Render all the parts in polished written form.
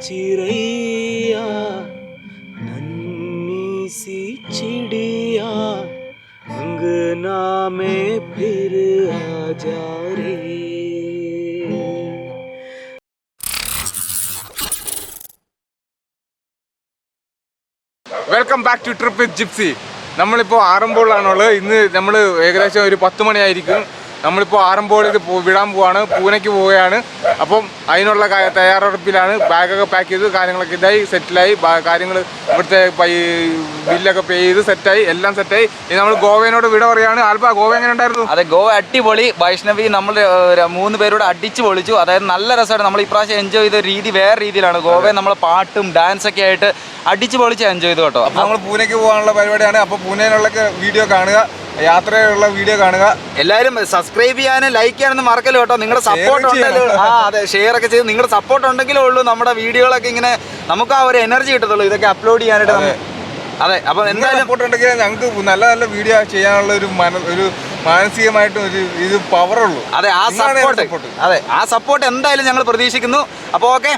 चिड़ैया नन्ही सी चिड़िया अंगना में फिर आ जा रे. Welcome back to trip with gypsy. നമ്മളിപ്പോൾ ആറന്മുളയിലാണുള്ളത്. ഇന്ന് നമ്മൾ ഏകദേശം ഒരു 10 മണിയായിരിക്കും. നമ്മളിപ്പോൾ ആറന്മുളയിൽ വിടാൻ പോവാണ്, പൂനെക്ക് പോവുകയാണ്. അപ്പം അതിനുള്ള തയ്യാറെടുപ്പിലാണ്. ബാഗൊക്കെ പാക്ക് ചെയ്ത് കാര്യങ്ങളൊക്കെ ഇതായി സെറ്റിലായി. കാര്യങ്ങൾ ഇവിടുത്തെ ബില്ലൊക്കെ പേ ചെയ്ത് സെറ്റായി, എല്ലാം സെറ്റായി. ഇനി നമ്മൾ ഗോവയോട് വിട പറയാണ്. ആൽബ, ഗോവ എങ്ങനെ ഉണ്ടായിരുന്നു? അതെ, ഗോവ അടിപൊളി. വൈഷ്ണവി നമ്മൾ 3 പേരോട് അടിച്ച് പൊളിച്ചു. അതായത് നല്ല രസമാണ്. നമ്മൾ ഇപ്രാവശ്യം എൻജോയ് ചെയ്ത രീതി വേറെ രീതിയിലാണ്. ഗോവയിൽ നമ്മൾ പാട്ടും ഡാൻസൊക്കെ ആയിട്ട് അടിച്ച് പൊളിച്ച് എൻജോയ് ചെയ്തു കേട്ടോ. അപ്പോൾ നമ്മൾ പൂനെക്ക് പോകാനുള്ള പരിപാടിയാണ്. അപ്പോൾ പൂനെയിലുള്ള വീഡിയോ കാണുക, യാത്രയുള്ള വീഡിയോ കാണുക. എല്ലാവരും സബ്സ്ക്രൈബ് ചെയ്യാനും ലൈക്ക് ചെയ്യാനൊന്നും മറക്കല്ലോ കേട്ടോ. നിങ്ങളുടെ സപ്പോർട്ട് ഉണ്ടെങ്കിൽ അതെ ഷെയർ ഒക്കെ ചെയ്ത് നിങ്ങളുടെ സപ്പോർട്ട് ഉണ്ടെങ്കിലേ ഉള്ളൂ നമ്മുടെ വീഡിയോകളൊക്കെ ഇങ്ങനെ നമുക്ക് ആ ഒരു എനർജി കിട്ടത്തുള്ളൂ ഇതൊക്കെ അപ്ലോഡ് ചെയ്യാനായിട്ട്. അതെ, അപ്പം എന്തായാലും സപ്പോർട്ട് ഉണ്ടെങ്കിൽ ഞങ്ങൾക്ക് നല്ല നല്ല വീഡിയോ ചെയ്യാനുള്ള ഒരു മാനസികമായിട്ടും ഒരു ഇത് പവറുള്ളൂ. അതെ, ആ സപ്പോർട്ട് എന്തായാലും ഞങ്ങൾ പ്രതീക്ഷിക്കുന്നു. അപ്പോൾ ഓക്കെ,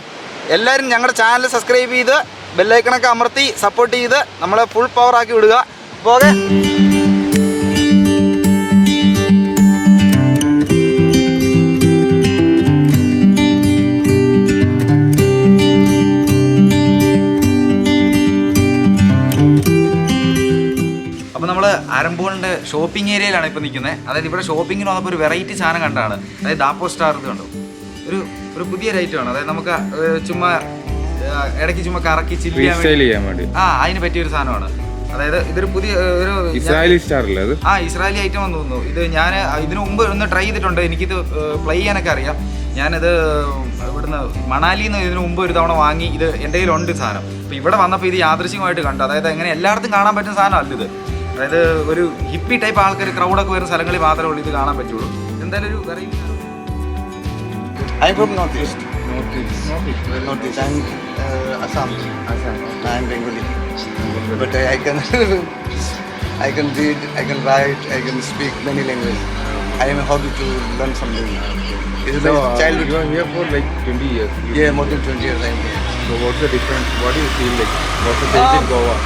എല്ലാവരും ഞങ്ങളുടെ ചാനൽ സബ്സ്ക്രൈബ് ചെയ്ത് ബെല്ലൈക്കണൊക്കെ അമർത്തി സപ്പോർട്ട് ചെയ്ത് നമ്മളെ ഫുൾ പവർ ആക്കി വിടുക. അപ്പോൾ ഓക്കെ, നമ്മൾ ആരംഭൂളിൻ്റെ ഷോപ്പിംഗ് ഏരിയയിലാണ് ഇപ്പോൾ നിൽക്കുന്നത്. അതായത് ഇവിടെ ഷോപ്പിങ്ങിന് വന്നപ്പോൾ ഒരു വെറൈറ്റി സാധനം കണ്ടാണ്. അതായത് ഡാപ്പോ സ്റ്റാർ ഇത് കണ്ടു, ഒരു പുതിയ ഐറ്റമാണ്. അതായത് നമുക്ക് ചുമ്മാ ഇടയ്ക്ക് ചുമ്മാ കറക്കി ചില്ലി ചെയ്യാൻ വേണ്ടി അതിന് പറ്റിയൊരു സാധനമാണ്. അതായത് ഇതൊരു പുതിയ ഒരു ഇസ്രായേലി ഐറ്റം എന്ന് തോന്നുന്നു. ഇത് ഞാൻ ഇതിനു മുമ്പ് ഒന്ന് ട്രൈ ചെയ്തിട്ടുണ്ട്. എനിക്കിത് പ്ലേ ചെയ്യാനൊക്കെ അറിയാം. ഞാനിത് ഇവിടുന്ന് മണാലിയിൽ നിന്ന് ഇതിനു മുമ്പ് ഒരു തവണ വാങ്ങി. ഇത് എൻ്റെ കയ്യിലുണ്ട് സാധനം. അപ്പോൾ ഇവിടെ വന്നപ്പോൾ ഇത് യാദൃശ്യമായിട്ട് കണ്ടു. അതായത് എങ്ങനെ എല്ലായിടത്തും കാണാൻ പറ്റുന്ന സാധനമല്ല ഇത്. അതായത് ഒരു ഹിപ്പി ടൈപ്പ് ആൾക്കാർ ക്രൗഡൊക്കെ വരുന്ന സ്ഥലങ്ങളിൽ മാത്രമേ ഉള്ളൂ ഇത് കാണാൻ പറ്റുള്ളൂ. എന്തായാലും ഒരു variety. I'm from Northeast. I'm Assam. I'm Bengali. But I can read, I can write, I can speak many languages. I am a hobby to learn something. It is my childhood. You are here for like 20 years. Yeah, more than 20 years I am here. So what's the difference? What do you feel like? What's the change in Goa?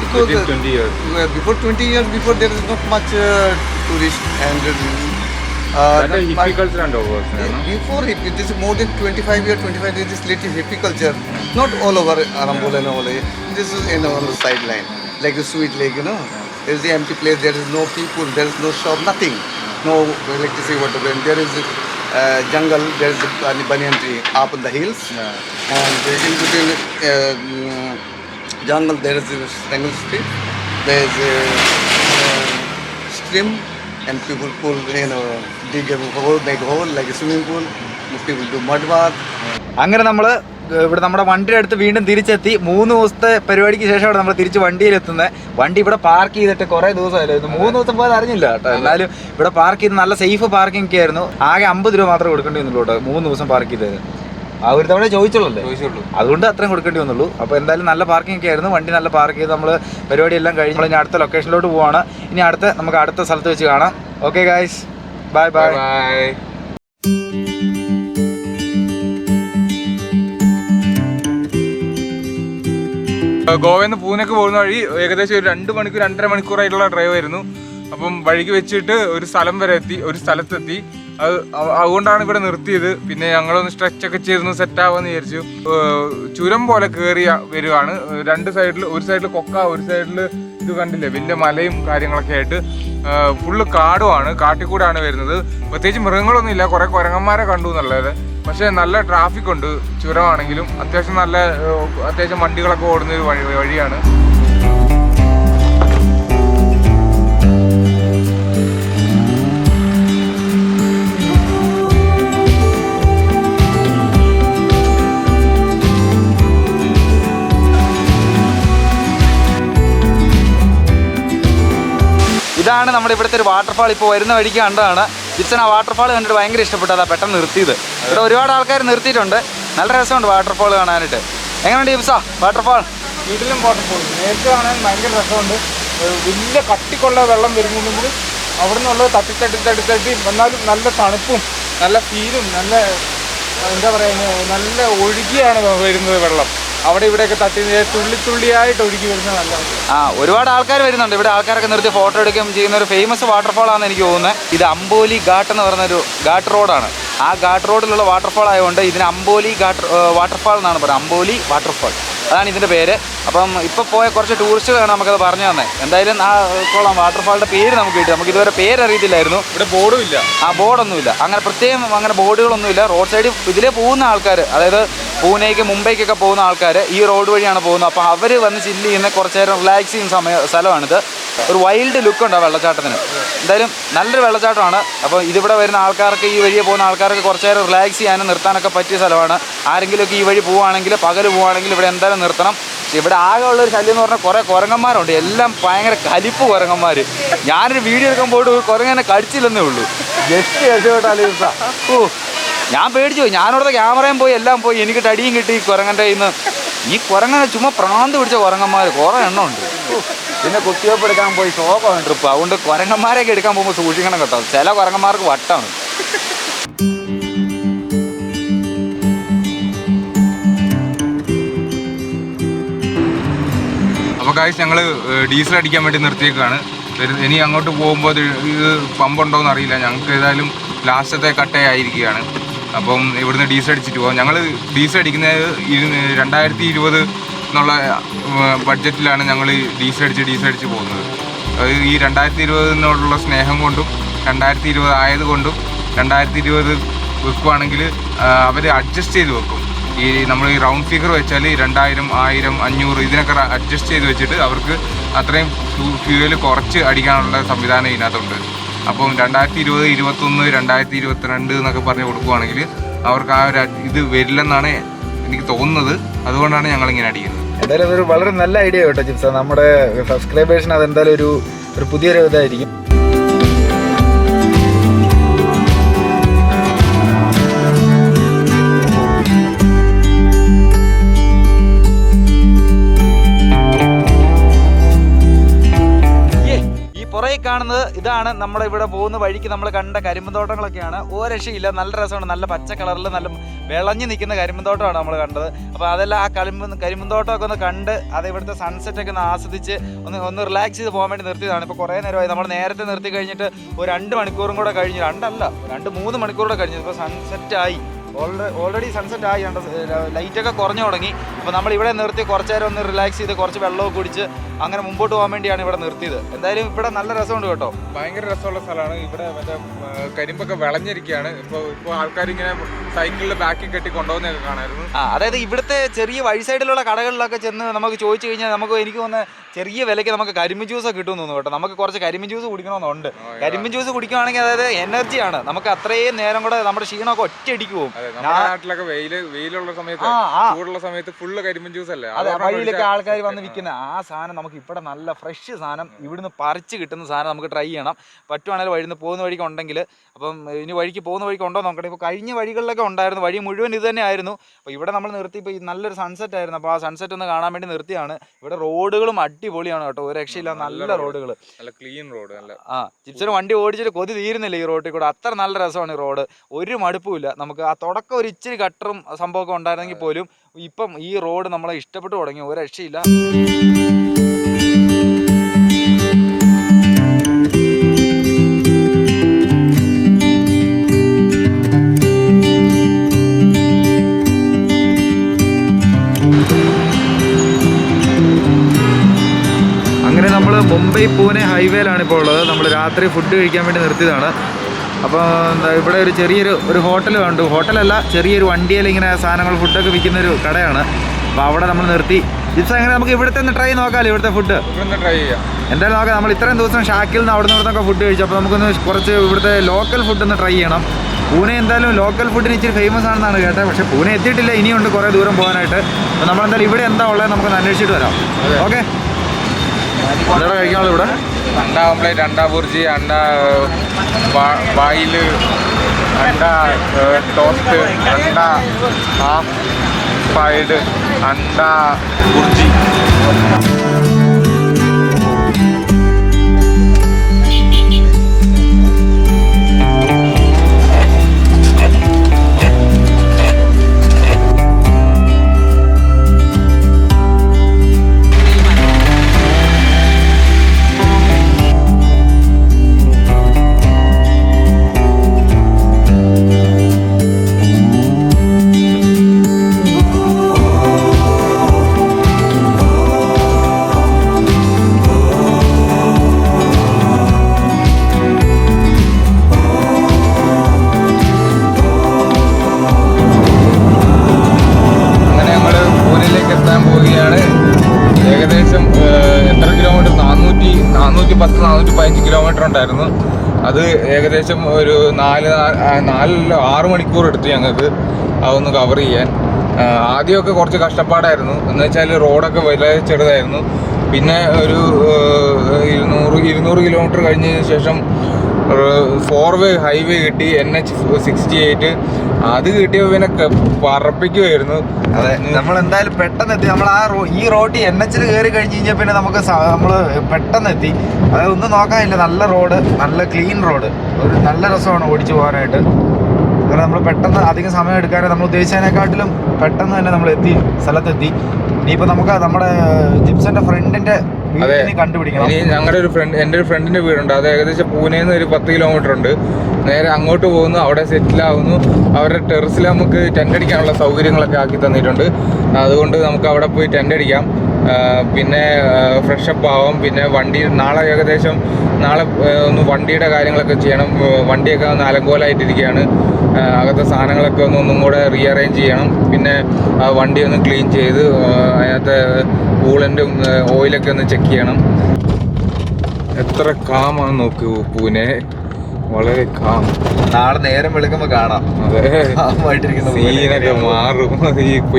Because within 20 years. Before 20 years, before there is not much tourist and that is hippie culture and over. Before hippie, this is more than 25 years, this latest hippie culture. Not all over Arambol and all. This is on the sideline, like a sweet lake, you know. There is the empty place, there is no people, there is no shop, nothing. No electricity, whatever. And there is jungle, there is a banyan tree up in the hills. Yeah. And in between jungle, there is a triangle street. There is a stream. And people pull, dig a hole, make a hole like a swimming pool. People do mud bath. അങ്ങനെ നമ്മൾ ഇവിടെ നമ്മുടെ വണ്ടിയുടെ അടുത്ത് വീണ്ടും തിരിച്ചെത്തി. 3 ദിവസത്തെ പരിപാടിക്ക് ശേഷമാണ് നമ്മൾ തിരിച്ച് വണ്ടിയിലെത്തുന്നത്. വണ്ടി ഇവിടെ പാർക്ക് ചെയ്തിട്ട് കുറേ ദിവസമായില്ല. 3 ദിവസം പോയത് അറിഞ്ഞില്ല കേട്ടോ. എന്നാലും ഇവിടെ പാർക്ക് ചെയ്ത് നല്ല സേഫ് പാർക്കിംഗ് ഒക്കെ ആയിരുന്നു. ആകെ 50 രൂപ മാത്രമേ കൊടുക്കേണ്ടി വന്നുള്ളൂ കേട്ടോ 3 ദിവസം പാർക്ക് ചെയ്തത്. ആ ഒരു തവണ ചോദിച്ചുള്ളൂ, അതുകൊണ്ട് അത്രയും കൊടുക്കേണ്ടി വന്നുള്ളൂ. അപ്പോൾ എന്തായാലും നല്ല പാർക്കിംഗ് ഒക്കെ ആയിരുന്നു. വണ്ടി നല്ല പാർക്ക് ചെയ്ത് നമ്മൾ പരിപാടിയെല്ലാം കഴിഞ്ഞ് നമ്മൾ ഇനി അടുത്ത ലൊക്കേഷനിലോട്ട് പോവാണ്. ഇനി നമുക്ക് അടുത്ത സ്ഥലത്ത് വെച്ച് കാണാം. Okay guys, bye bye. ഗോവയിൽ നിന്ന് പൂനെക്ക് പോകുന്ന വഴി ഏകദേശം ഒരു 2 മണിക്കൂർ 2.5 മണിക്കൂറായിട്ടുള്ള ഡ്രൈവ് ആയിരുന്നു. അപ്പം വഴിക്ക് വെച്ചിട്ട് ഒരു സ്ഥലത്തെത്തി. അതുകൊണ്ടാണ് ഇവിടെ നിർത്തിയത്. പിന്നെ ഞങ്ങളൊന്ന് സ്ട്രെച്ചൊക്കെ ചെയ്തൊന്ന് സെറ്റാവാന്ന് വിചാരിച്ചു. ചുരം പോലെ കയറി വരുവാണ്. 2 സൈഡിൽ, ഒരു സൈഡിൽ കൊക്ക, ഒരു സൈഡിൽ ഇത് കണ്ടില്ലേ വലിയ മലയും കാര്യങ്ങളൊക്കെ ആയിട്ട് ഫുള്ള് കാടുമാണ്. കാട്ടിക്കൂടാണ് വരുന്നത്. പ്രത്യേകിച്ച് മൃഗങ്ങളൊന്നും ഇല്ല. കുറേ കുരങ്ങന്മാരെ കണ്ടു എന്നുള്ളത്. പക്ഷേ നല്ല ട്രാഫിക് ഉണ്ട്. ചുരമാണെങ്കിലും അത്യാവശ്യം വണ്ടികളൊക്കെ ഓടുന്ന ഒരു വഴിയാണ്. ഇതാണ് നമ്മുടെ ഇവിടുത്തെ ഒരു വാട്ടർഫാൾ. ഇപ്പോൾ വരുന്ന വഴിക്ക് കണ്ടതാണ്. ജിപ്സൺ ആ വാട്ടർഫാൾ കണ്ടിട്ട് ഭയങ്കര ഇഷ്ടപ്പെട്ടു. അതാ പെട്ടെന്ന് നിർത്തിയത്. ഇവിടെ ഒരുപാട് ആൾക്കാർ നിർത്തിയിട്ടുണ്ട്. നല്ല രസമുണ്ട് വാട്ടർഫാൾ കാണാനായിട്ട്. എങ്ങനെയുണ്ട് ജിപ്സ വാട്ടർഫാൾ? വീട്ടിലും വാട്ടർഫാൾ നേരത്തെ കാണാൻ ഭയങ്കര രസമുണ്ട്. വലിയ കട്ടിക്കുള്ള വെള്ളം വരുന്നുണ്ടെങ്കിൽ അവിടെ നിന്നുള്ളത് തട്ടി എന്നാലും നല്ല തണുപ്പും നല്ല ഫീലും നല്ല എന്താ പറയുക, നല്ല ഒഴുകിയാണ് വരുന്നത് വെള്ളം. അവിടെ ഇവിടെയൊക്കെ തട്ടി തുള്ളിയായിട്ട് ഒഴുകി വരുന്നത് നല്ല. ഒരുപാട് ആൾക്കാർ വരുന്നുണ്ട് ഇവിടെ. ആൾക്കാരൊക്കെ നിർത്തി ഫോട്ടോ എടുക്കുകയും ചെയ്യുന്ന ഒരു ഫേമസ് വാട്ടർഫോൾ ആണെന്ന് എനിക്ക് തോന്നുന്നത്. ഇത് അംബോലി ഘാട്ട് എന്ന് പറയുന്നൊരു ഘാട്ട് റോഡാണ്. ആ ഘാട്ട് റോഡിലുള്ള വാട്ടർഫോൾ ആയതുകൊണ്ട് ഇതിന് അംബോലി വാട്ടർഫാൾ എന്നാണ് പറയുന്നത്. അംബോലി വാട്ടർഫാൾ അതാണ് ഇതിൻ്റെ പേര്. അപ്പം ഇപ്പോൾ പോയ കുറച്ച് ടൂറിസ്റ്റുകളാണ് നമുക്കത് പറഞ്ഞു തന്നെ. എന്തായാലും ആ കൊള്ളാം, വാട്ടർഫാളിൻ്റെ പേര് നമുക്ക് കിട്ടി. നമുക്ക് ഇതുവരെ പേരറിയത്തില്ലായിരുന്നു. ഇവിടെ ബോർഡും ഇല്ല, ബോർഡൊന്നുമില്ല, അങ്ങനെ പ്രത്യേകം അങ്ങനെ ബോർഡുകളൊന്നുമില്ല. റോഡ് സൈഡിൽ ഇതിലേ പോകുന്ന ആൾക്കാർ, അതായത് പൂനെക്ക് മുംബൈക്കൊക്കെ പോകുന്ന ആൾക്കാർ ഈ റോഡ് വഴിയാണ് പോകുന്നത്. അപ്പോൾ അവർ വന്ന് ചില്ല് ചെയ്യുന്ന കുറച്ച് നേരം റിലാക്സ് ചെയ്യുന്ന സ്ഥലമാണിത്. ഒരു വൈൽഡ് ലുക്ക് ഉണ്ട് ആ വെള്ളച്ചാട്ടത്തിന്. എന്തായാലും നല്ലൊരു വെള്ളച്ചാട്ടമാണ്. അപ്പോൾ ഇതിവിടെ വരുന്ന ആൾക്കാർക്ക്, ഈ വഴിയെ പോകുന്ന ആൾക്കാർക്ക് കുറച്ച് നേരം റിലാക്സ് ചെയ്യാനും നിർത്താനൊക്കെ പറ്റിയ സ്ഥലമാണ്. ആരെങ്കിലുമൊക്കെ ഈ വഴി പോവുകയാണെങ്കിൽ, പകൽ പോവുകയാണെങ്കിൽ ഇവിടെ എന്തായാലും നിർത്തണം. ഇവിടെ ആകെ ഉള്ളൊരു ശല്യം എന്ന് പറഞ്ഞാൽ കുറേ കുരങ്ങന്മാരുണ്ട്. എല്ലാം ഭയങ്കര കലിപ്പ് കുരങ്ങന്മാർ. ഞാനൊരു വീഡിയോ എടുക്കാൻ പോയിട്ട് കുരങ്ങനെ കടിച്ചില്ലെന്നേ ഉള്ളൂ. ജസ്റ്റ് രക്ഷപ്പെട്ടാലേ ഞാൻ പേടിച്ചു പോയി. ഞാനവിടുത്തെ ക്യാമറയും പോയി, എല്ലാം പോയി. എനിക്ക് തടിയും കിട്ടി കുരങ്ങൻ്റെ കയ്യിൽ നിന്ന്. ഈ കുരങ്ങനെ ചുമ്മാ പ്രാന്ത് പിടിച്ച കുരങ്ങന്മാർ കുറേ എണ്ണം ഉണ്ട്. പിന്നെ കുത്തിവെപ്പ് എടുക്കാൻ പോയി ശോകമാണ് ട്രിപ്പ്. അതുകൊണ്ട് കുരങ്ങന്മാരെയൊക്കെ എടുക്കാൻ പോകുമ്പോൾ സൂക്ഷിക്കണം കേട്ടോ. ചില കുരങ്ങന്മാർക്ക് വട്ടാണ്. അപ്പോൾ ഗായ്സ്, ഞങ്ങൾ ഡീസൽ അടിക്കാൻ വേണ്ടി നിർത്തിയേക്കാണ്. ഇനി അങ്ങോട്ട് പോകുമ്പോൾ ഇത് പമ്പുണ്ടോയെന്ന് അറിയില്ല. ഞങ്ങൾക്ക് ഏതായാലും ലാസ്റ്റത്തെ കട്ടയായിരിക്കുകയാണ്. അപ്പം ഇവിടുന്ന് ഡീസൽ അടിച്ചിട്ട് പോകാം. ഞങ്ങൾ ഡീസൽ അടിക്കുന്നത് 2020 എന്നുള്ള ബഡ്ജറ്റിലാണ് ഞങ്ങൾ ഡീസൽ അടിച്ച് പോകുന്നത്. അത് ഈ 2020 സ്നേഹം കൊണ്ടും 2020 ആയതുകൊണ്ടും 2020 വെക്കുവാണെങ്കിൽ അവർ അഡ്ജസ്റ്റ് ചെയ്ത് വെക്കും. ഈ നമ്മൾ ഈ റൗണ്ട് ഫിഗർ വെച്ചാൽ 2000, 1000, 500 ഇതിനൊക്കെ അഡ്ജസ്റ്റ് ചെയ്ത് വെച്ചിട്ട് അവർക്ക് അത്രയും ഫ്യൂവൽ കുറച്ച് അടിക്കാനുള്ള സംവിധാനം ഇതിനകത്തുണ്ട്. അപ്പം 2020, 2021, 2022 എന്നൊക്കെ പറഞ്ഞ് കൊടുക്കുവാണെങ്കിൽ അവർക്ക് ആ ഒരു ഇത് വരില്ലെന്നാണ് എനിക്ക് തോന്നുന്നത്. അതുകൊണ്ടാണ് ഞങ്ങളിങ്ങനെ അടിക്കുന്നത്. എന്തായാലും അതൊരു വളരെ നല്ല ഐഡിയ കേട്ടോ ജിപ്സ. നമ്മുടെ സബ്സ്ക്രൈബേഴ്സിന് അതെന്തായാലും ഒരു പുതിയൊരു ഇതായിരിക്കും. കാണുന്നത് ഇതാണ് നമ്മുടെ ഇവിടെ പോകുന്ന വഴിക്ക് നമ്മൾ കണ്ട കരിമ്പുന്തോട്ടങ്ങളൊക്കെയാണ്. രക്ഷയില്ല, നല്ല രസമാണ്. നല്ല പച്ച കളറിൽ നല്ല വിളഞ്ഞു നിൽക്കുന്ന കരിമ്പുന്തോട്ടമാണ് നമ്മൾ കണ്ടത്. അപ്പോൾ അതെല്ലാം ആ കരിമ്പുന്തോട്ടമൊക്കെ ഒന്ന് കണ്ട് അത് ഇവിടുത്തെ സൺസെറ്റൊക്കെ ഒന്ന് ആസ്വദിച്ച് ഒന്ന് റിലാക്സ് ചെയ്ത് പോകാൻ വേണ്ടി നിർത്തിയതാണ്. ഇപ്പോൾ കുറേ നേരമായി. നമ്മൾ നേരത്തെ നിർത്തി കഴിഞ്ഞിട്ട് ഒരു 2 മണിക്കൂറും കൂടെ കഴിഞ്ഞ്, 2-3 മണിക്കൂർ കൂടെ കഴിഞ്ഞു. ഇപ്പോൾ സൺസെറ്റായി, ഓൾറെഡി സൺസെറ്റ് ആയി. ലൈറ്റൊക്കെ കുറഞ്ഞു തുടങ്ങി. അപ്പോൾ നമ്മൾ ഇവിടെ നിർത്തി കുറച്ച് നേരം ഒന്ന് റിലാക്സ് ചെയ്ത് കുറച്ച് വെള്ളമൊക്കെ കുടിച്ച് അങ്ങനെ മുമ്പോട്ട് പോകാൻ വേണ്ടിയാണ് ഇവിടെ നിർത്തിയത്. എന്തായാലും ഇവിടെ നല്ല രസമുണ്ട് കേട്ടോ. ഭയങ്കര രസമുള്ള സ്ഥലമാണ്. ഇവിടെ മറ്റേ കരിമ്പൊക്കെ വിളഞ്ഞിരിക്കുകയാണ്. ഇപ്പോൾ ആൾക്കാരിങ്ങനെ സൈക്കിളിൽ ബാക്കിൽ കെട്ടി കൊണ്ടുപോകുന്നതൊക്കെ കാണായിരുന്നു. അതായത് ഇവിടുത്തെ ചെറിയ വഴി സൈഡിലുള്ള കടകളിലൊക്കെ ചെന്ന് നമുക്ക് ചോദിച്ചു കഴിഞ്ഞാൽ എനിക്ക് തോന്നുന്നത് ചെറിയ വിലയ്ക്ക് നമുക്ക് കരിമ്പ് ജ്യൂസ് കിട്ടുമെന്ന് തോന്നുന്നു കേട്ടോ. നമുക്ക് കുറച്ച് കരിമ്പ് ജ്യൂസ് കുടിക്കണമെന്നുണ്ട്. കരിമ്പ് ജ്യൂസ് കുടിക്കുകയാണെങ്കിൽ അതായത് എനർജിയാണ്. നമുക്ക് അത്രയും നേരം കൂടെ നമ്മുടെ ക്ഷീണമൊക്കെ ഒറ്റയടിക്ക് പോകും. നമ്മുടെ നാട്ടിലൊക്കെ വെയിലുള്ള സമയത്ത്, ചൂടുള്ള സമയത്ത് ഫുള്ള് കരിമ്പ് ജ്യൂസ് അല്ലേ വഴിയിലൊക്കെ ആൾക്കാർ വന്ന് വിൽക്കുന്ന ആ സാധനം നമുക്ക് ഇവിടെ നല്ല ഫ്രഷ് സാധനം ഇവിടുന്ന് പറിച്ച് കിട്ടുന്ന സാധനം നമുക്ക് ട്രൈ ചെയ്യണം. പറ്റുവാണെങ്കിൽ വഴിന്ന് പോകുന്ന വഴിക്ക് ഉണ്ടെങ്കിൽ. അപ്പം ഇനി വഴിക്ക് പോകുന്ന വഴിക്ക് ഉണ്ടോ നോക്കട്ടെ. ഇപ്പോൾ കഴിഞ്ഞ വഴികളിലൊക്കെ ഉണ്ടായിരുന്നു, വഴി മുഴുവൻ ഇത് തന്നെ ആയിരുന്നു. അപ്പോൾ ഇവിടെ നമ്മൾ നിർത്തി. ഇപ്പോൾ നല്ലൊരു സൺസെറ്റ് ആയിരുന്നു. അപ്പോൾ ആ സൺസെറ്റ് ഒന്ന് കാണാൻ വേണ്ടി നിർത്തിയാണ്. ഇവിടെ റോഡുകളും അടിപൊളിയാണ് കേട്ടോ, ഒരു രക്ഷയില്ല. നല്ല റോഡുകൾ, നല്ല ക്ലീൻ റോഡ്. ജിപ്സിന് വണ്ടി ഓടിച്ചിട്ട് കൊതി തീരുന്നില്ല ഈ റോഡിൽ കൂടെ. അത്ര നല്ല രസമാണ് ഈ റോഡ്, ഒരു മടുപ്പുമില്ല. നമുക്ക് ആ തുടക്കം ഒരു ഇച്ചിരി ഗട്ടറും സംഭവമൊക്കെ ഉണ്ടായിരുന്നെങ്കിൽ പോലും ഇപ്പം ഈ റോഡ് നമ്മളെ ഇഷ്ടപ്പെട്ടു തുടങ്ങി, ഒരു രക്ഷയില്ല. അങ്ങനെ നമ്മൾ മുംബൈ പൂനെ ഹൈവേയിലാണ് ഇപ്പോൾ ഉള്ളത്. നമ്മൾ രാത്രി ഫുഡ് കഴിക്കാൻ വേണ്ടി നിർത്തിയതാണ്. അപ്പോൾ ഇവിടെ ഒരു ചെറിയൊരു ഹോട്ടൽ കണ്ടു. ഹോട്ടലല്ല, ചെറിയൊരു വണ്ടിയിൽ ഇങ്ങനെ സാധനങ്ങൾ ഫുഡൊക്കെ വിൽക്കുന്നൊരു കടയാണ്. അപ്പോൾ അവിടെ നമ്മൾ നിർത്തി. ജിപ്സ് അങ്ങനെ നമുക്ക് ഇവിടുത്തെ ഒന്ന് ട്രൈ നോക്കാമല്ലോ, ഇവിടുത്തെ ഫുഡ് ട്രൈ ചെയ്യാം. എന്തായാലും നോക്കാം. നമ്മൾ ഇത്രയും ദിവസം ഷാക്കിൽ നിന്ന് അവിടെ നിന്നൊക്കെ ഫുഡ് കഴിച്ചു. അപ്പോൾ നമുക്കൊന്ന് കുറച്ച് ഇവിടുത്തെ ലോക്കൽ ഫുഡ് ഒന്ന് ട്രൈ ചെയ്യണം. പൂനെ എന്തായാലും ലോക്കൽ ഫുഡിന് ഇച്ചിരി ഫേമസ് ആണെന്നാണ് കേട്ടത്. പക്ഷേ പൂനെ എത്തിയിട്ടില്ല, ഇനിയുണ്ട് കുറേ ദൂരം പോകാനായിട്ട്. അപ്പോൾ നമ്മളെന്തായാലും ഇവിടെ എന്താ ഉള്ളത് നമുക്കൊന്ന് അന്വേഷിച്ചിട്ട് വരാം. ഓക്കെ, എന്താ കഴിക്കാനുള്ളത് ഇവിടെ? अंडा ऑमलेट, अंडा भुर्जी, अंडा बॉइल, अंडा टोस्ट, अंडा हाफ फ्राइड, अंडा भुर्जी. ഉണ്ടായിരുന്നു. അത് ഏകദേശം ഒരു 6 മണിക്കൂർ എടുത്തു ഞങ്ങൾക്ക് അതൊന്ന് കവർ ചെയ്യാൻ. ആദ്യമൊക്കെ കുറച്ച് കഷ്ടപ്പാടായിരുന്നു. എന്ന് വെച്ചാൽ റോഡൊക്കെ വളരെ ചെറുതായിരുന്നു. പിന്നെ ഒരു 200 കിലോമീറ്റർ കഴിഞ്ഞതിന് ശേഷം 4-വേ ഹൈവേ കിട്ടി, NH-68. അത് കിട്ടിയപ്പോൾ പിന്നെ പറപ്പിക്കുമായിരുന്നു. അതെ, നമ്മൾ എന്തായാലും പെട്ടെന്ന് എത്തി. നമ്മൾ ഈ റോഡ് NH-ൽ കയറി കഴിഞ്ഞ് കഴിഞ്ഞാൽ പിന്നെ നമുക്ക് നമ്മൾ പെട്ടെന്ന് എത്തി. അതായത് ഒന്നും നോക്കാനില്ല, നല്ല റോഡ്, നല്ല ക്ലീൻ റോഡ്, ഒരു നല്ല രസമാണ് ഓടിച്ചു പോകാനായിട്ട്. കാരണം നമ്മൾ പെട്ടെന്ന് അധികം സമയം എടുക്കാതെ നമ്മൾ ഉദ്ദേശിച്ചതിനെക്കാട്ടിലും പെട്ടെന്ന് തന്നെ നമ്മൾ സ്ഥലത്തെത്തി. ഇനിയിപ്പോൾ നമുക്ക് നമ്മുടെ ജിപ്സന്റെ ഫ്രണ്ടിന്റെ കണ്ടുപിടിക്കണം. ഇനി ഞങ്ങളുടെ എൻ്റെ ഒരു ഫ്രണ്ടിന്റെ വീടുണ്ട്, അത് ഏകദേശം പൂനെയിൽ നിന്ന് ഒരു 10 കിലോമീറ്റർ ഉണ്ട്. നേരെ അങ്ങോട്ട് പോകുന്നു, അവിടെ സെറ്റിലാവുന്നു. അവരുടെ ടെറസിൽ നമുക്ക് ടെൻ്റ് അടിക്കാനുള്ള സൗകര്യങ്ങളൊക്കെ ആക്കി തന്നിട്ടുണ്ട്. അതുകൊണ്ട് നമുക്ക് അവിടെ പോയി ടെൻ്റ് അടിക്കാം, പിന്നെ ഫ്രഷപ്പ് ആവാം. പിന്നെ നാളെ ഒന്ന് വണ്ടിയുടെ കാര്യങ്ങളൊക്കെ ചെയ്യണം. വണ്ടിയൊക്കെ ഒന്ന് അലങ്കോലമായിട്ടിരിക്കുകയാണ്. അകത്തെ സാധനങ്ങളൊക്കെ ഒന്നും കൂടെ റീഅറേഞ്ച് ചെയ്യണം. പിന്നെ വണ്ടി ഒന്ന് ക്ലീൻ ചെയ്ത് അതിനകത്തെ കൂളൻ്റും ഓയിലൊക്കെ ഒന്ന് ചെക്ക് ചെയ്യണം. എത്ര കാമാണ് നോക്കൂ പൂനെ, വളരെ കാം. നാളെ നേരം വെളുക്കുമ്പോൾ കാണാം. അതെ, സീനൊക്കെ മാറും.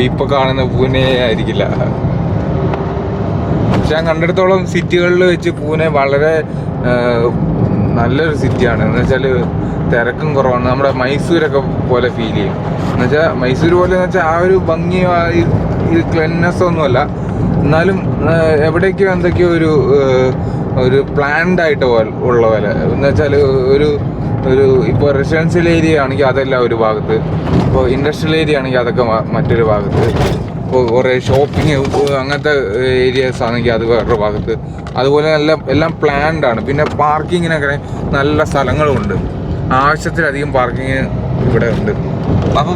ഇപ്പൊ കാണുന്ന പൂനെ ആയിരിക്കില്ല. പക്ഷെ ഞാൻ കണ്ടിടത്തോളം സിറ്റികളിൽ വെച്ച് പൂനെ വളരെ നല്ലൊരു സിറ്റിയാണ്. എന്ന് വെച്ചാൽ തിരക്കും കുറവാണ്. നമ്മുടെ മൈസൂരൊക്കെ പോലെ ഫീൽ ചെയ്യും. എന്നുവെച്ചാൽ മൈസൂർ പോലെ എന്ന് വെച്ചാൽ ആ ഒരു ഭംഗി, ഈ ക്ലെൻനെസ് ഒന്നുമല്ല. എന്നാലും എവിടേക്കോ എന്തൊക്കെയോ ഒരു പ്ലാൻഡ് ആയിട്ട് ഉള്ള പോലെ. എന്ന് വെച്ചാൽ ഒരു ഇപ്പോൾ റെസിഡൻഷ്യൽ ഏരിയ ആണെങ്കിൽ അതെല്ലാം ഒരു ഭാഗത്ത്, ഇപ്പോൾ ഇൻഡസ്ട്രിയൽ ഏരിയ ആണെങ്കിൽ അതൊക്കെ മറ്റൊരു ഭാഗത്ത്, ഇപ്പോൾ കുറേ ഷോപ്പിംഗ് അങ്ങനത്തെ ഏരിയാസ് ആണെങ്കിൽ അത് വേറൊരു ഭാഗത്ത്. അതുപോലെ എല്ലാം പ്ലാൻഡ് ആണ്. പിന്നെ പാർക്കിങ്ങിനൊക്കെ നല്ല സ്ഥലങ്ങളുമുണ്ട്, ആവശ്യത്തിലധികം പാർക്കിങ് ഇവിടെ ഉണ്ട്. അപ്പോൾ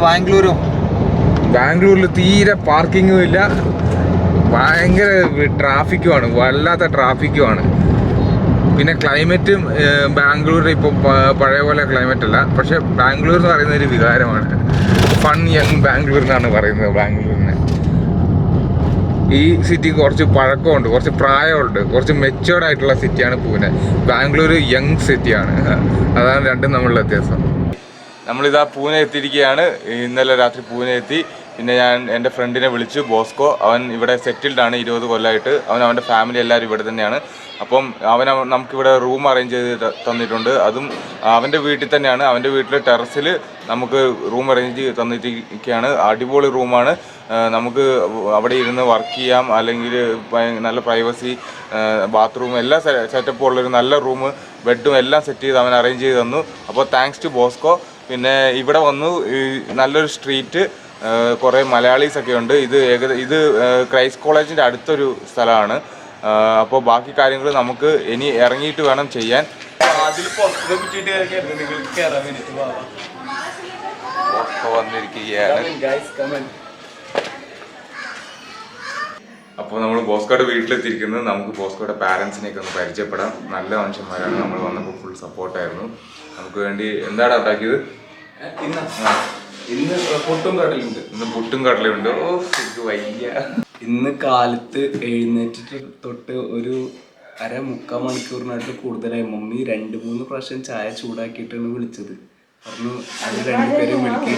ബാംഗ്ലൂരിൽ തീരെ പാർക്കിങ്ങും ഇല്ല, ഭയങ്കര ട്രാഫിക്കുമാണ്, വല്ലാത്ത ട്രാഫിക്കുമാണ്. പിന്നെ ക്ലൈമറ്റും ബാംഗ്ലൂരിൽ ഇപ്പോൾ പഴയ പോലെ ക്ലൈമറ്റ് അല്ല. പക്ഷെ ബാംഗ്ലൂർ എന്ന് പറയുന്ന ഒരു വികാരമാണ്. ഫൺ യങ് ബാംഗ്ലൂർ എന്നാണ് പറയുന്നത് ബാംഗ്ലൂരിനെ. ഈ സിറ്റി കുറച്ച് പഴക്കമുണ്ട്, കുറച്ച് പ്രായമുണ്ട്, കുറച്ച് മെച്ചുവേർഡ് ആയിട്ടുള്ള സിറ്റിയാണ് പൂനെ. ബാംഗ്ലൂർ യങ് സിറ്റിയാണ്. അതാണ് രണ്ടും തമ്മിലുള്ള വ്യത്യാസം. നമ്മളിതാ പൂനെ എത്തിയിരിക്കുകയാണ്. ഇന്നലെ രാത്രി പൂനെ എത്തി. പിന്നെ ഞാൻ എൻ്റെ ഫ്രണ്ടിനെ വിളിച്ചു, ബോസ്കോ. അവൻ ഇവിടെ സെറ്റിൽഡാണ് 20 കൊല്ലമായിട്ട്. അവൻ്റെ ഫാമിലി എല്ലാവരും ഇവിടെ തന്നെയാണ്. അപ്പം നമുക്കിവിടെ റൂം അറേഞ്ച് ചെയ്ത് തന്നിട്ടുണ്ട്. അതും അവൻ്റെ വീട്ടിൽ തന്നെയാണ്. അവൻ്റെ വീട്ടിൽ ടെറസിൽ നമുക്ക് റൂം അറേഞ്ച് തന്നിരിക്കുകയാണ്. അടിപൊളി റൂമാണ്. നമുക്ക് അവിടെ ഇരുന്ന് വർക്ക് ചെയ്യാം, അല്ലെങ്കിൽ നല്ല പ്രൈവസി, ബാത്റൂം എല്ലാം സെറ്റപ്പും ഉള്ളൊരു നല്ല റൂം, ബെഡും എല്ലാം സെറ്റ് ചെയ്ത് അവൻ അറേഞ്ച് ചെയ്ത് തന്നു. അപ്പോൾ താങ്ക്സ് ടു ബോസ്കോ. പിന്നെ ഇവിടെ വന്നു, നല്ലൊരു സ്ട്രീറ്റ്, കുറേ മലയാളീസൊക്കെ ഉണ്ട്. ഇത് ക്രൈസ്റ്റ് കോളേജിൻ്റെ അടുത്തൊരു സ്ഥലമാണ്. അപ്പോൾ ബാക്കി കാര്യങ്ങൾ നമുക്ക് ഇനി ഇറങ്ങിയിട്ട് വേണം ചെയ്യാൻ. വന്നിരിക്കുകയാണ്. അപ്പോൾ നമ്മൾ ബോസ്കോയുടെ വീട്ടിലെത്തിയിരിക്കുന്നത്. നമുക്ക് ബോസ്കോയുടെ പാരൻസിനെയൊക്കെ ഒന്ന് പരിചയപ്പെടാം. നല്ല മനുഷ്യന്മാരാണ്. നമ്മൾ വന്നപ്പോൾ ഫുൾ സപ്പോർട്ടായിരുന്നു. നമുക്ക് വേണ്ടി എന്താണ് ഉണ്ടാക്കിയത്? ഇന്ന് പുട്ടും കടലുണ്ട്. പുട്ടും കടലുണ്ട്. ഓ, എനിക്ക് വയ്യ. ഇന്ന് കാലത്ത് എഴുന്നേറ്റിട്ട് തൊട്ട് ഒരു 1/4 മണിക്കൂറിനായിട്ട് കൂടുതലായി. മമ്മി 2-3 പ്രാവശ്യം ചായ ചൂടാക്കിയിട്ടാണ് വിളിച്ചത്. പറഞ്ഞു അത് 2 പേരും വിളിക്കി,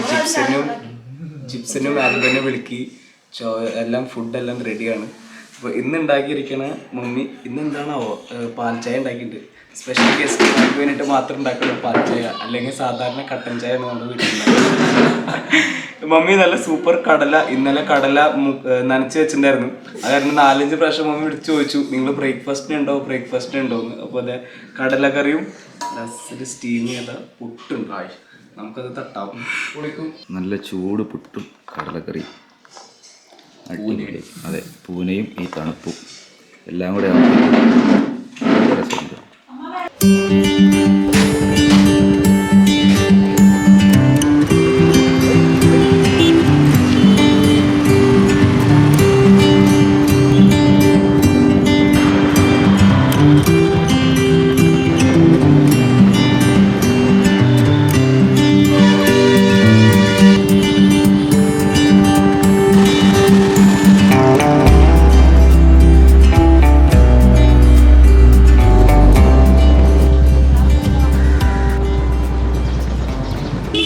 ജിപ്സനും ആൽബനെ വിളിക്കി, എല്ലാം ഫുഡെല്ലാം റെഡിയാണ്. അപ്പോൾ ഇന്ന് ഉണ്ടാക്കിയിരിക്കണ മമ്മി ഇന്നെന്താണാവോ പാൽ ചായ ഉണ്ടാക്കിയിട്ടുണ്ട്. സ്പെഷ്യൽ ഗസ്റ്റിന് വേണ്ടിയിട്ട് മാത്രം ഉണ്ടാക്കുന്ന പാൽ ചായ, അല്ലെങ്കിൽ സാധാരണ കട്ടൻ ചായ നമ്മുടെ വീട്ടിൽ. മമ്മി നല്ല സൂപ്പർ കടല, ഇന്നലെ കടല നനച്ച് വെച്ചിട്ടുണ്ടായിരുന്നു. അത് കാരണം 4-5 പ്രാവശ്യം മമ്മി വിളിച്ചു ചോദിച്ചു, നിങ്ങൾ ബ്രേക്ക്ഫാസ്റ്റിനുണ്ടോ എന്ന്. അപ്പോൾ അതെ, കടലക്കറിയും സ്റ്റീം ചെയ്ത പുട്ടുണ്ട്. നമുക്കത് തട്ടാവും. പൊളിക്കും. നല്ല ചൂട് പുട്ടും കടലക്കറി, അടിപൊളി. അതെ, പൂനെയും ഈ തണുപ്പും എല്ലാം കൂടെ രസമുണ്ട്.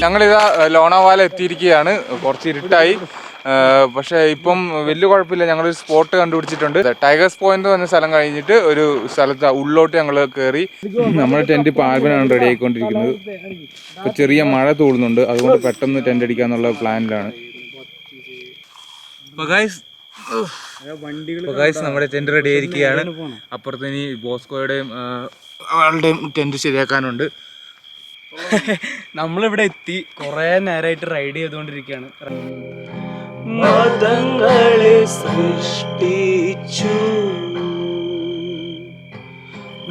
ഞങ്ങളിതാ ലോണാവാല എത്തിയിരിക്കുകയാണ്. കുറച്ച് ഇരുട്ടായി, പക്ഷേ ഇപ്പം വലിയ കുഴപ്പമില്ല. ഞങ്ങളൊരു സ്പോട്ട് കണ്ടുപിടിച്ചിട്ടുണ്ട്. ടൈഗേഴ്സ് പോയിന്റ് എന്ന സ്ഥലം കഴിഞ്ഞിട്ട് ഒരു സ്ഥലത്ത് ഉള്ളോട്ട് ഞങ്ങൾ കയറി. നമ്മുടെ ടെന്റ് ഇപ്പോൾ ആൽബനാണ് റെഡി ആയിക്കൊണ്ടിരിക്കുന്നത്. ഇപ്പോൾ ചെറിയ മഴ തൂടുന്നുണ്ട്, അതുകൊണ്ട് പെട്ടെന്ന് ടെന്റ് അടിക്കാന്നുള്ള പ്ലാനിലാണ്. നമ്മുടെ ടെന്റ് റെഡി ആയിരിക്കുകയാണ്. അപ്പുറത്ത് ഇനി ബോസ്കോയുടെയും ആളുടെയും ടെന്റ് ശരിയാക്കാനുണ്ട്. നമ്മളിവിടെ എത്തി, കുറെ നേരമായിട്ട് റൈഡ് ചെയ്തുകൊണ്ടിരിക്കുകയാണ്. മതങ്ങളെ സൃഷ്ടിച്ചു,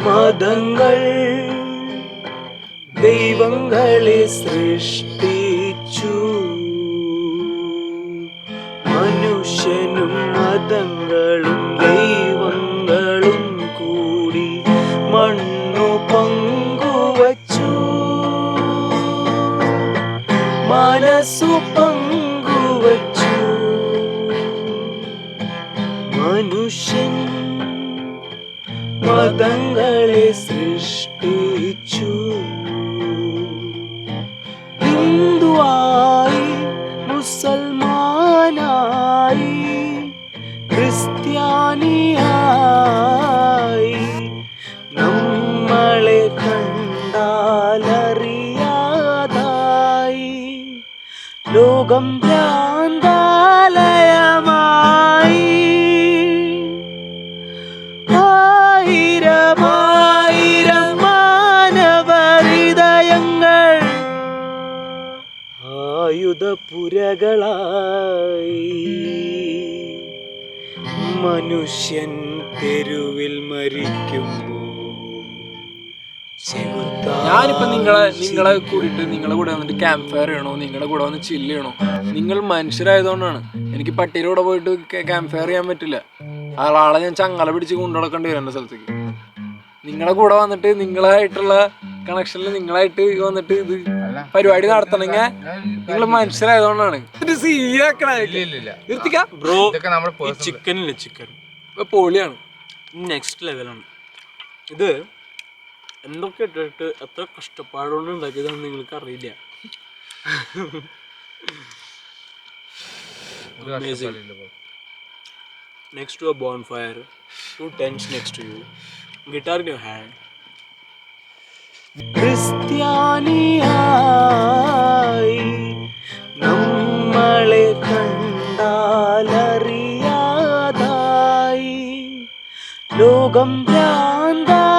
മതങ്ങൾ ദൈവങ്ങളെ സൃഷ്ടിച്ചു, മനുഷ്യനും മതങ്ങളും ദൈവങ്ങളും കൂടി മണ്ണു പങ്കുവച്ചു, മനസ്സു പങ്കുവച്ചു. മനുഷ്യൻ മതങ്ങളെ സൃഷ്ടിച്ചു, ഹിന്ദുവായി മുസൽമാനായി ക്രിസ്ത്യാനിയായി, നമ്മളെ കണ്ടാലറിയാതായി ലോകം ഭ്രാന്താലയമായി. ആയിരമായിരം മാനവഹൃദയങ്ങൾ ആയുധപുരകളായി. മനുഷ്യൻ തെരുവിൽ മരിക്കുമ്പോൾ ഞാനിപ്പോ നിങ്ങളെ കൂടിയിട്ട് നിങ്ങളെ കൂടെ വന്നിട്ട് ക്യാമ്പ് ഫയർ ചെയ്യണോ, നിങ്ങളുടെ കൂടെ വന്ന് ചില്ല് ചെയ്യണോ? നിങ്ങൾ മനുഷ്യരായതുകൊണ്ടാണ്. എനിക്ക് പട്ടിയുടെ കൂടെ പോയിട്ട് ക്യാമ്പ് ഫയർ ചെയ്യാൻ പറ്റില്ല. ആളെ ഞാൻ ചങ്ങല പിടിച്ച് കൊണ്ടുനടക്കേണ്ടി വരും എൻ്റെ സ്ഥലത്തേക്ക്. നിങ്ങളെ കൂടെ വന്നിട്ട് നിങ്ങളായിട്ടുള്ള കണക്ഷനിൽ നിങ്ങളായിട്ട് വന്നിട്ട് ഇത് പരിപാടി നടത്തണമെങ്കിൽ നിങ്ങൾ മനുഷ്യരായതുകൊണ്ടാണ്. ബ്രോ ചിക്കനില്ല, ചിക്കൻ പൊളിയാണ്, നെക്സ്റ്റ് ലെവലാണ്. ഇത് എന്തൊക്കെ ഇട്ടിട്ട് എത്ര കഷ്ടപ്പാടുകൊണ്ട് ഉണ്ടാക്കിയതാണെന്ന് നിങ്ങൾക്ക് അറിയില്ല. Next to a bonfire, 2 tents next to you, guitar in your hand. ക്രിസ്ത്യാനിയായി നമ്മളെ കണ്ടാലറിയാതായി ലോകം ഭ്രാന്താലയമായി.